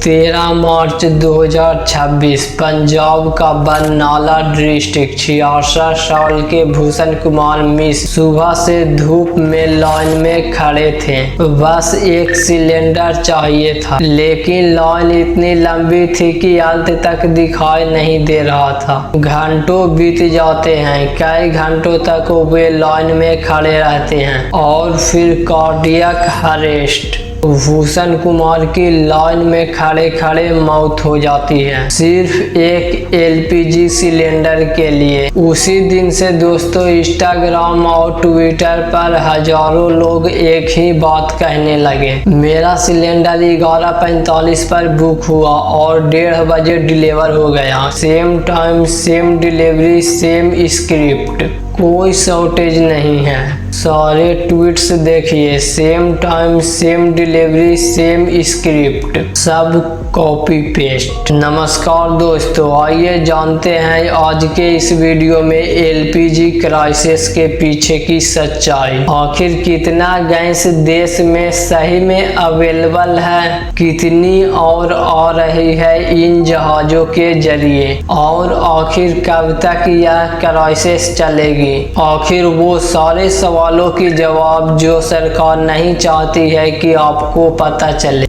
13 मार्च 2026 पंजाब का बरनाला डिस्ट्रिक्ट 66 साल के भूषण कुमार मिश्र सुबह से धूप में लाइन में खड़े थे। बस एक सिलेंडर चाहिए था, लेकिन लाइन इतनी लंबी थी कि अंत तक दिखाई नहीं दे रहा था। घंटों बीत जाते हैं, कई घंटों तक वे लाइन में खड़े रहते हैं और फिर कार्डियक अरेस्ट। भूषण कुमार की लाइन में खड़े खड़े मौत हो जाती है, सिर्फ एक एलपीजी सिलेंडर के लिए। उसी दिन से दोस्तों इंस्टाग्राम और ट्विटर पर हजारों लोग एक ही बात कहने लगे। मेरा सिलेंडर 11:45 पर बुक हुआ और 1:30 बजे डिलीवर हो गया। Same time, same delivery, same script, कोई शॉर्टेज नहीं है। सारे ट्वीट्स देखिए, same time, same delivery, same script, सब कॉपी पेस्ट। नमस्कार दोस्तों, आइए जानते हैं आज के इस वीडियो में एलपीजी क्राइसिस के पीछे की सच्चाई। आखिर कितना गैस देश में सही में अवेलेबल है, कितनी और आ रही है इन जहाजों के जरिए, और आखिर कब तक यह क्राइसिस चलेगी। आखिर वो सारे सवालों के जवाब जो सरकार नहीं चाहती है कि आपको पता चले।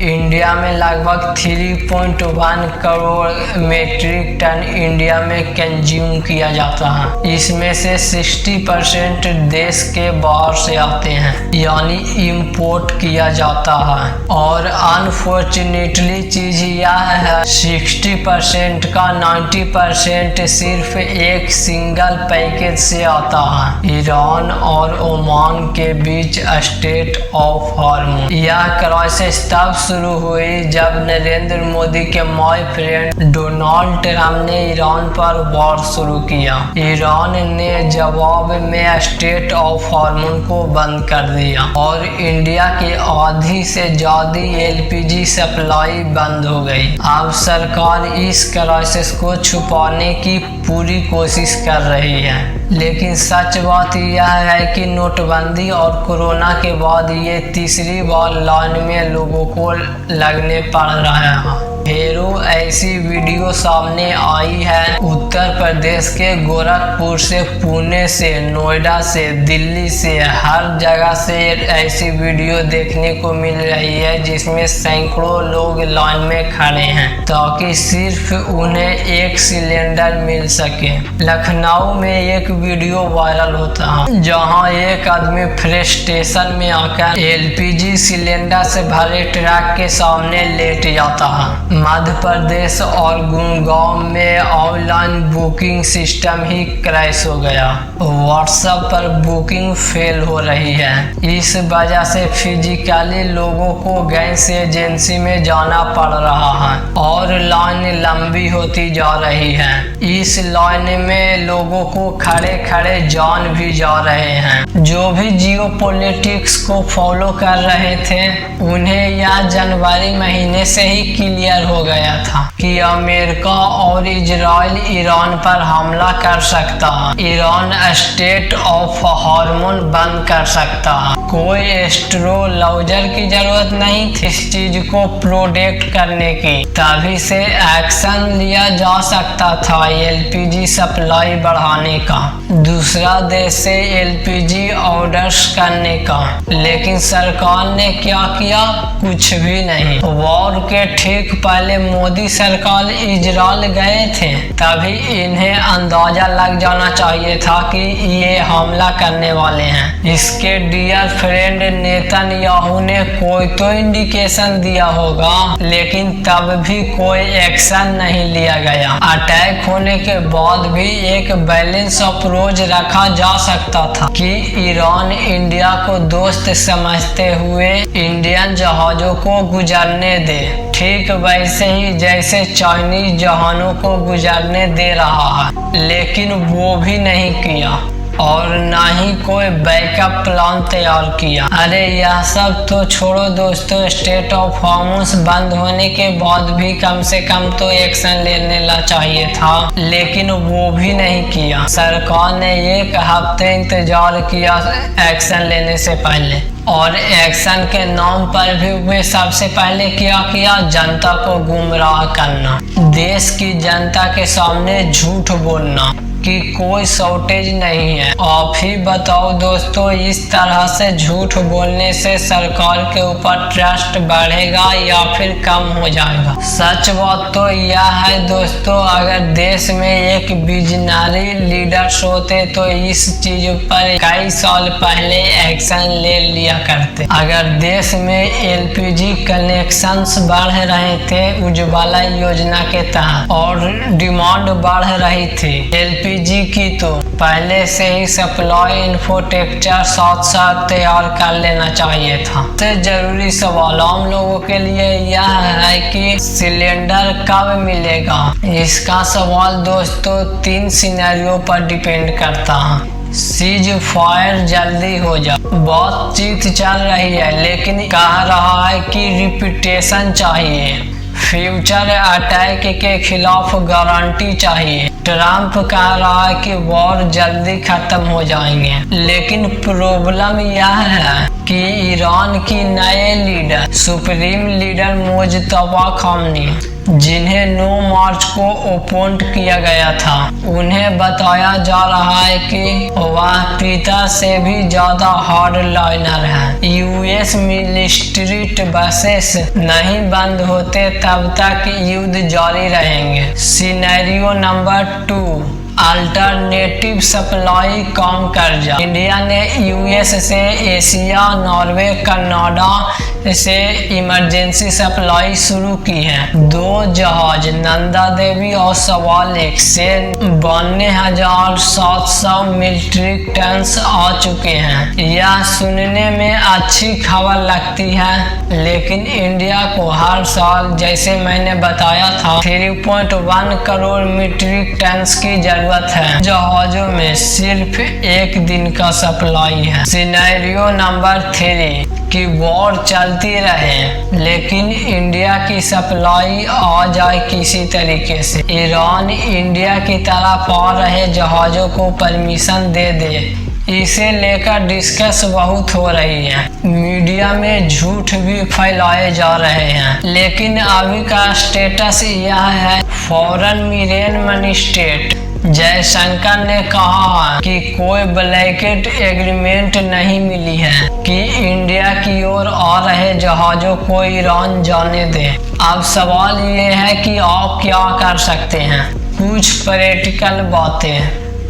इंडिया में लगभग 3.1 करोड़ मीट्रिक टन इंडिया में कंज्यूम किया जाता है। इसमें से 60% देश के बाहर से आते हैं, यानी इंपोर्ट किया जाता है। और अनफॉर्चुनेटली चीज यह है 60% का 90% सिर्फ एक सिंगल पैकेज से आता है, ईरान और ओमान के बीच स्ट्रेट ऑफ हॉर्मुज। यह क्राइसिस तब शुरू हुई जब नरेंद्र मोदी के माय फ्रेंड डोनाल्ड ट्रंप ने ईरान पर वार शुरू किया। ईरान ने जवाब में स्ट्रेट ऑफ हॉर्मुज को बंद कर दिया और इंडिया की आधी से ज्यादा एलपीजी सप्लाई बंद हो गई। अब सरकार इस क्राइसिस को छुपाने की पूरी कोशिश कर रही है, लेकिन सच बात यह है कि नोटबंदी और कोरोना के बाद ये तीसरी बार लाइन में लोगों को लगने पड़ रहा है। ढेरों ऐसी वीडियो सामने आई है, उत्तर प्रदेश के गोरखपुर से, पुणे से, नोएडा से, दिल्ली से, हर जगह से ऐसी वीडियो देखने को मिल रही है जिसमें सैकड़ों लोग लाइन में खड़े हैं ताकि सिर्फ उन्हें एक सिलेंडर मिल सके। लखनऊ में एक वीडियो वायरल होता है जहां एक आदमी फ्रस्ट्रेशन में आकर एलपीजी सिलेंडर से भरे ट्रक के सामने लेट जाता है। मध्य प्रदेश और गुड़गांव में ऑनलाइन बुकिंग सिस्टम ही क्रैश हो गया। व्हाट्सएप पर बुकिंग फेल हो रही है। इस वजह से फिजिकली लोगों को गैस एजेंसी में जाना पड़ रहा है और लाइन लंबी होती जा रही है। इस लाइन में लोगों को खड़े खड़े जान भी जा रहे हैं। जो भी जियोपॉलिटिक्स को फॉलो कर रहे थे उन्हें यह जनवरी महीने से ही क्लियर हो गया था कि अमेरिका और इजराइल ईरान पर हमला कर सकता है। ईरान स्ट्रेट ऑफ हॉर्मुज बंद कर सकता है। कोई एस्ट्रोलॉजर की जरूरत नहीं थी इस चीज को प्रोटेक्ट करने की, तभी से एक्शन लिया जा सकता था एलपीजी सप्लाई बढ़ाने का, दूसरा देश से एलपीजी ऑर्डर्स करने का। लेकिन सरकार ने क्या किया? कुछ भी नहीं। वॉर के ठीक पहले मोदी सरकार इजराइल गए थे, तभी इन्हें अंदाजा लग जाना चाहिए था कि ये हमला करने वाले हैं। इसके डियर फ्रेंड नेतन्याहू ने कोई तो इंडिकेशन दिया होगा, लेकिन तब भी कोई एक्शन नहीं लिया गया। अटैक होने के बाद भी एक बैलेंस अप्रोच रखा जा सकता था कि ईरान इंडिया को दोस्त समझते हुए इंडियन जहाजों को गुजरने दे, ठीक वैसे ही जैसे चाइनीज जहानों को गुजरने दे रहा है, लेकिन वो भी नहीं किया। और ना ही कोई बैकअप प्लान तैयार किया। अरे यह सब तो छोड़ो दोस्तों, स्टेट ऑफ हॉर्मोन्स बंद होने के बाद भी कम से कम तो एक्शन लेने ला चाहिए था, लेकिन वो भी नहीं किया। सरकार ने 1 हफ्ते इंतजार किया एक्शन लेने से पहले, और एक्शन के नाम पर भी वे सबसे पहले क्या किया, जनता को गुमराह करना, देश की जनता के सामने झूठ बोलना कि कोई शॉर्टेज नहीं है। आप ही बताओ दोस्तों, इस तरह से झूठ बोलने से सरकार के ऊपर ट्रस्ट बढ़ेगा या फिर कम हो जाएगा? सच बात तो यह है दोस्तों, अगर देश में एक विजनरी लीडर्स होते तो इस चीज पर कई साल पहले एक्शन ले लिया करते। अगर देश में एलपीजी कनेक्शंस बढ़ रहे थे उज्ज्वला योजना के तहत और डिमांड बढ़ रही थी एलपीजी की, तो पहले से ही सप्लाई इंफ्रास्ट्रक्चर साथ तैयार कर लेना चाहिए था। सबसे जरूरी सवाल आम लोगों के लिए यह है कि सिलेंडर कब मिलेगा। इसका सवाल दोस्तों 3 सिनेरियो पर डिपेंड करता है। सीज फायर जल्दी हो जाए, बातचीत चल रही है लेकिन कह रहा है कि रिपीटेशन चाहिए, फ्यूचर अटैक के खिलाफ गारंटी चाहिए। ट्रंप कह रहा है कि वॉर जल्दी खत्म हो जाएंगे, लेकिन प्रॉब्लम यह है कि ईरान की नए leader supreme leader Mojtaba Khamenei, जिन्हें 9 मार्च को ओपोन्ट किया गया था, उन्हें बताया जा रहा है कि वह पिता से भी ज्यादा हार्ड लाइनर है। यूएस मिलिट्री बसेस नहीं बंद होते तब तक युद्ध जारी रहेंगे। सिनेरियो नंबर 2, अल्टरनेटिव सप्लाई कम कर जा। इंडिया ने यूएस से एशिया, नॉर्वे, कनाडा से इमरजेंसी सप्लाई शुरू की है। 2 जहाज नंदा देवी और सवालिक से 92,700 मीट्रिक टन आ चुके हैं। यह सुनने में अच्छी खबर लगती है, लेकिन इंडिया को हर साल, जैसे मैंने बताया था, 3.1 करोड़ मीट्रिक टन की जरूरत है। जहाजों में सिर्फ 1 दिन का सप्लाई है। सिनेरियो नंबर 3 कि वॉर चलती रहे लेकिन इंडिया की सप्लाई आ जाए किसी तरीके से। ईरान इंडिया की तरफ आ रहे जहाजों को परमिशन दे दे, इसे लेकर डिस्कस बहुत हो रही है। मीडिया में झूठ भी फैलाए जा रहे हैं, लेकिन अभी का स्टेटस यह है। Foreign million money state Jaishankar ने कहा कि कोई ब्लैंकेट एग्रीमेंट नहीं मिली है कि इंडिया की ओर आ रहे जहाजों को ईरान जाने दे। अब सवाल ये है कि आप क्या कर सकते हैं। कुछ प्रैक्टिकल बातें।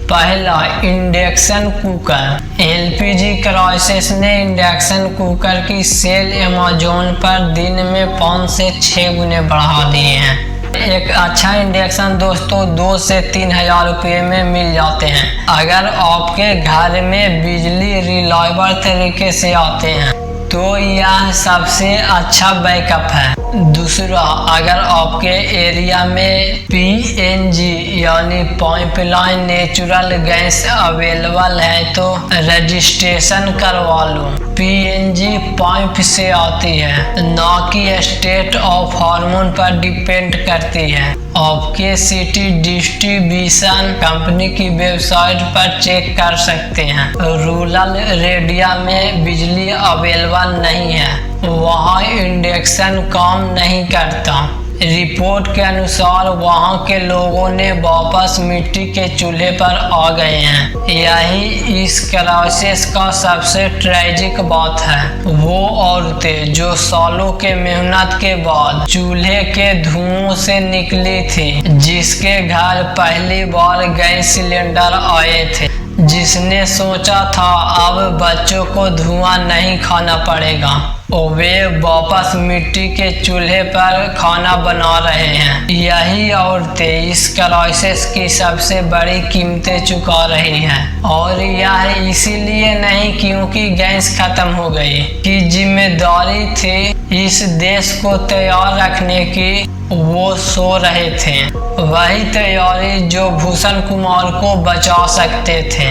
पहला, इंडक्शन कुकर। एलपीजी क्राइसिस ने इंडक्शन कुकर की सेल अमेज़न पर दिन में 5 से 6 गुने बढ़ा दिए हैं। एक अच्छा इंडक्शन दोस्तों 2 से 3 हजार रुपये में मिल जाते हैं, अगर आपके घर में बिजली रिलायबल तरीके से आते हैं तो यह सबसे अच्छा बैकअप है। दूसरा, अगर आपके एरिया में पीएनजी यानी पाइपलाइन नेचुरल गैस अवेलेबल है तो रजिस्ट्रेशन करवा लो। पीएनजी पाइप से आती है, ना कि स्टेट ऑफ हार्मोन पर डिपेंड करती है। आपके सिटी डिस्ट्रीब्यूशन कंपनी की वेबसाइट पर चेक कर सकते हैं। रूरल एरिया में बिजली अवेलेबल नहीं है, वहाँ इंडक्शन काम नहीं करता। रिपोर्ट के अनुसार वहाँ के लोगों ने वापस मिट्टी के चूल्हे पर आ गए हैं। यही इस क्राइसिस का सबसे ट्रेजिक बात है। वो औरतें जो सालों के मेहनत के बाद चूल्हे के धुओं से निकली थी, जिसके घर पहली बार गैस सिलेंडर आए थे, जिसने सोचा था अब बच्चों को धुआं नहीं खाना पड़ेगा, और वे वापस मिट्टी के चूल्हे पर खाना बना रहे हैं। यही औरतें इस क्राइसिस की सबसे बड़ी कीमतें चुका रही हैं, और यह इसीलिए नहीं क्योंकि गैस खत्म हो गई कि जिम्मेदारी थी इस देश को तैयार रखने की, वो सो रहे थे। वही तैयारी जो भूषण कुमार को बचा सकते थे।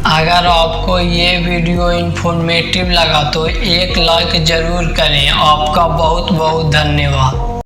अगर आपको ये वीडियो इन्फॉर्मेटिव लगा तो एक लाइक ज़रूर करें। आपका बहुत बहुत धन्यवाद।